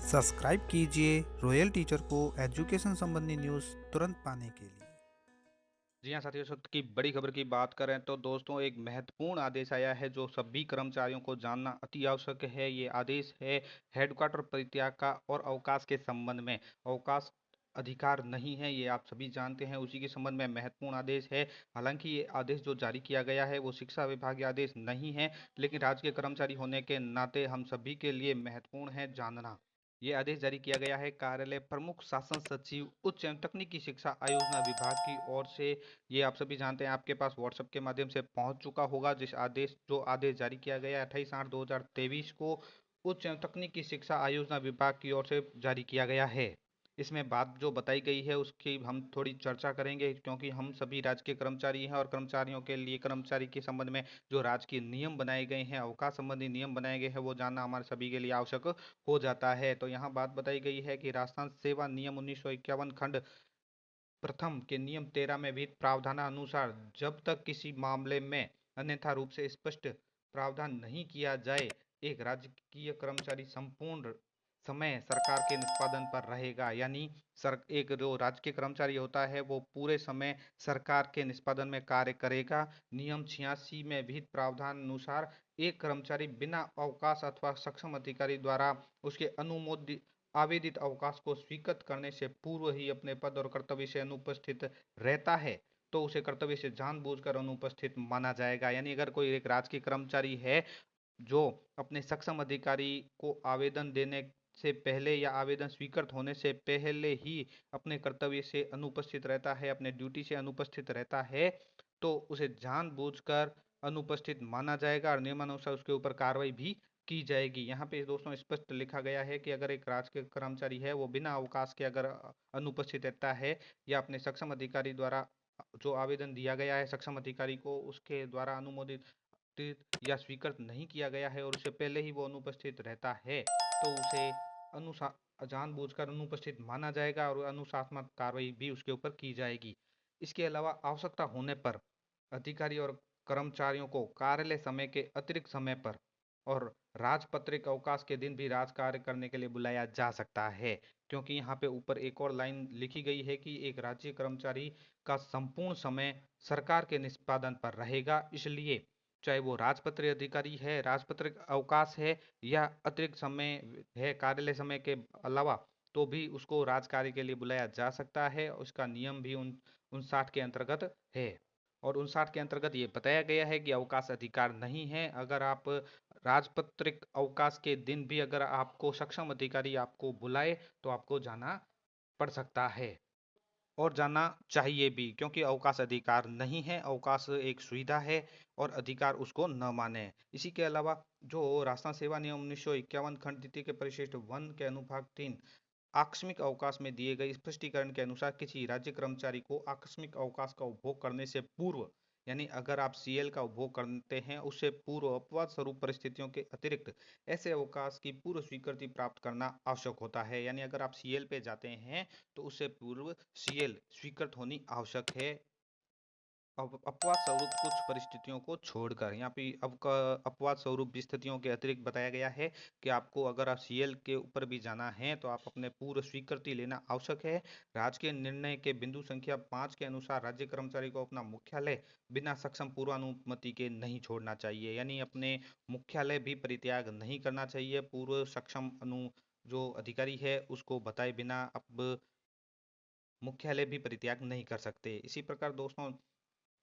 Subscribe कीजिए royal teacher को education संबंधी न्यूज़ तुरंत पाने के लिए। जी हाँ साथियों, इस वक्त की बड़ी खबर की बात करें तो दोस्तों एक महत्वपूर्ण आदेश आया है जो सभी कर्मचारियों को जानना अति आवश्यक है। ये आदेश है हेडक्वार्टर परित्याग का और अवकाश के संबंध में। अवकाश अधिकार नहीं है, ये आप सभी जानते हैं। उसी के संबंध में महत्वपूर्ण आदेश है। हालांकि ये आदेश जो जारी किया गया है वो शिक्षा विभाग आदेश नहीं है, लेकिन राज्य के कर्मचारी होने के नाते हम सभी के लिए महत्वपूर्ण है जानना। ये आदेश जारी किया गया है कार्यालय प्रमुख शासन सचिव उच्च एवं तकनीकी शिक्षा आयोजना विभाग की ओर से। ये आप सभी जानते हैं, आपके पास व्हाट्सएप के माध्यम से पहुंच चुका होगा। जो आदेश जारी किया गया है 28/8/2023 को उच्च एवं तकनीकी शिक्षा आयोजना विभाग की ओर से जारी किया गया है। इसमें बात जो बताई गई है उसकी हम थोड़ी चर्चा करेंगे, क्योंकि हम सभी राज्य के कर्मचारी हैं और कर्मचारियों के लिए कर्मचारी के संबंध में जो राज्य के नियम बनाए गए हैं, अवकाश संबंधी नियम बनाए गए हैं, वो जानना हमारे सभी के लिए आवश्यक हो जाता है। तो यहाँ बात बताई गई है कि राजस्थान सेवा नियम 1951 खंड प्रथम के नियम 13 में भी प्रावधानानुसार जब तक किसी मामले में अन्यथा रूप से स्पष्ट प्रावधान नहीं किया जाए, एक राजकीय कर्मचारी संपूर्ण समय सरकार के निष्पादन पर रहेगा। यानी एक जो राजकीय कर्मचारी होता है वो पूरे समय सरकार के निष्पादन में कार्य करेगा। नियम 86 में भी प्रावधान अनुसार एक कर्मचारी बिना अवकाश अथवा सक्षम अधिकारी द्वारा उसके अनुमोदित आवेदित अवकाश को स्वीकृत करने से पूर्व ही अपने पद और कर्तव्य से अनुपस्थित रहता है, तो उसे कर्तव्य से जानबूझकर अनुपस्थित माना जाएगा। यानी अगर कोई एक राजकीय कर्मचारी है जो अपने सक्षम अधिकारी को आवेदन देने से पहले या आवेदन स्वीकृत होने से पहले ही अपने कर्तव्य से अनुपस्थित रहता है, अपने ड्यूटी से अनुपस्थित रहता है, तो उसे जानबूझकर अनुपस्थित माना जाएगा और नियमानुसार उसके ऊपर कार्रवाई भी की जाएगी। यहाँ पे दोस्तों स्पष्ट लिखा गया है कि अगर एक राजकीय कर्मचारी है वो बिना अवकाश के अगर अनुपस्थित रहता है या अपने सक्षम अधिकारी द्वारा जो आवेदन दिया गया है सक्षम अधिकारी को उसके द्वारा अनुमोदित या स्वीकृत नहीं किया गया है और उससे पहले ही वो अनुपस्थित रहता है, तो उसे अनुसा जानबूझकर अनुपस्थित माना जाएगा और अनुशासनात्मक कार्रवाई भी उसके ऊपर की जाएगी। इसके अलावा आवश्यकता होने पर अधिकारी और कर्मचारियों को कार्यालय समय के अतिरिक्त समय पर और राजपत्रित अवकाश के दिन भी राज कार्य करने के लिए बुलाया जा सकता है। क्योंकि यहाँ पे ऊपर एक और लाइन लिखी गई है कि एक राज्य कर्मचारी का संपूर्ण समय सरकार के निष्पादन पर रहेगा, इसलिए चाहे वो राजपत्रित अधिकारी है, राजपत्रित अवकाश है या अतिरिक्त समय है कार्यालय समय के अलावा, तो भी उसको राज कार्य के लिए बुलाया जा सकता है। उसका नियम भी 59 के अंतर्गत है और 59 के अंतर्गत ये बताया गया है कि अवकाश अधिकार नहीं है। अगर आप राजपत्रित अवकाश के दिन भी अगर आपको सक्षम अधिकारी आपको बुलाए तो आपको जाना पड़ सकता है और जाना चाहिए भी, क्योंकि अवकाश अधिकार नहीं है, अवकाश एक सुविधा है और अधिकार उसको न माने। इसी के अलावा जो राजस्थान सेवा नियम 1951 खंड द्वितीय के परिशिष्ट 1 के अनुभाग 3 आकस्मिक अवकाश में दिए गए स्पष्टीकरण के अनुसार किसी राज्य कर्मचारी को आकस्मिक अवकाश का उपभोग करने से पूर्व, यानी अगर आप सीएल का उपभोग करते हैं उससे पूर्व अपवाद स्वरूप परिस्थितियों के अतिरिक्त ऐसे अवकाश की पूर्व स्वीकृति प्राप्त करना आवश्यक होता है। यानी अगर आप सीएल पे जाते हैं तो उससे पूर्व सीएल स्वीकृत होनी आवश्यक है। अपवाद स्वरूप कुछ परिस्थितियों को छोड़कर यहाँ पे अपवाद स्वरूप स्थितियों के अतिरिक्त बताया गया है कि आपको अगर आप सीएल के ऊपर भी जाना है तो आप अपने पूर्व स्वीकृति लेना आवश्यक है। राजकीय निर्णय के बिंदु संख्या 5 के अनुसार राज्य कर्मचारी को अपना मुख्यालय बिना सक्षम पूर्वानुमति के नहीं छोड़ना चाहिए। यानी अपने मुख्यालय भी परित्याग नहीं करना चाहिए पूर्व सक्षम अनु जो अधिकारी है उसको बताए बिना अब मुख्यालय भी परित्याग नहीं कर सकते। इसी प्रकार दोस्तों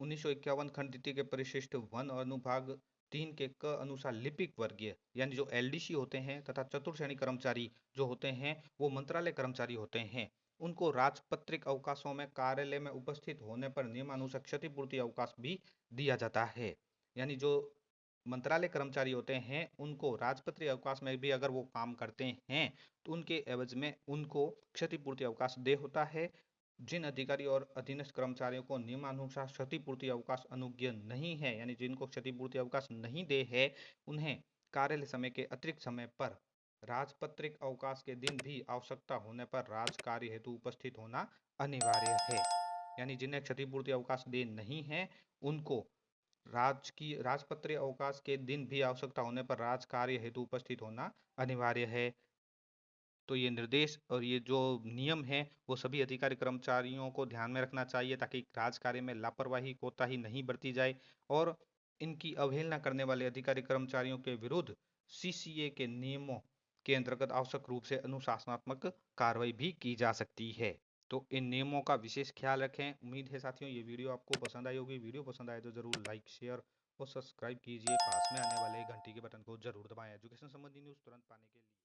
1951 खंड द्वितीय के परिशिष्ट 1 अनुभाग 3 के क अनुसार लिपिक वर्गीय यानी जो एलडीसी होते हैं तथा चतुर्थ श्रेणी कर्मचारी जो होते हैं वो मंत्रालय कर्मचारी होते हैं, उनको राजपत्रित अवकाशों में कार्यालय में उपस्थित होने पर नियमानुसार क्षतिपूर्ति अवकाश भी दिया जाता है। यानी जो मंत्रालय कर्मचारी होते हैं उनको राजपत्रित अवकाश में भी अगर वो काम करते हैं तो उनके एवज में उनको क्षतिपूर्ति अवकाश दे होता है। जिन अधिकारी और अधीनस्थ कर्मचारियों को नियमानुसार क्षतिपूर्ति अवकाश अनुज्ञेय नहीं है, यानी जिनको क्षतिपूर्ति अवकाश नहीं दे है, उन्हें कार्यालय समय के अतिरिक्त समय पर राजपत्रित अवकाश के दिन भी आवश्यकता होने पर राज कार्य हेतु उपस्थित होना अनिवार्य है। यानी जिन्हें क्षतिपूर्ति अवकाश दे नहीं है उनको राजपत्रित अवकाश के दिन भी आवश्यकता होने पर राज कार्य हेतु उपस्थित होना अनिवार्य है। तो ये निर्देश और ये जो नियम है वो सभी अधिकारी कर्मचारियों को ध्यान में रखना चाहिए ताकि राज कार्य में लापरवाही कोताही नहीं बरती जाए और इनकी अवहेलना करने वाले अधिकारी कर्मचारियों के विरुद्ध सीसीए के नियमों के अंतर्गत आवश्यक रूप से अनुशासनात्मक कार्रवाई भी की जा सकती है। तो इन नियमों का विशेष ख्याल रखें। उम्मीद है साथियों ये वीडियो आपको पसंद आई होगी। वीडियो पसंद आए तो जरूर लाइक शेयर और सब्सक्राइब कीजिए। पास में आने वाले घंटी के बटन को जरूर दबाएं एजुकेशन संबंधी न्यूज़ तुरंत पाने के लिए।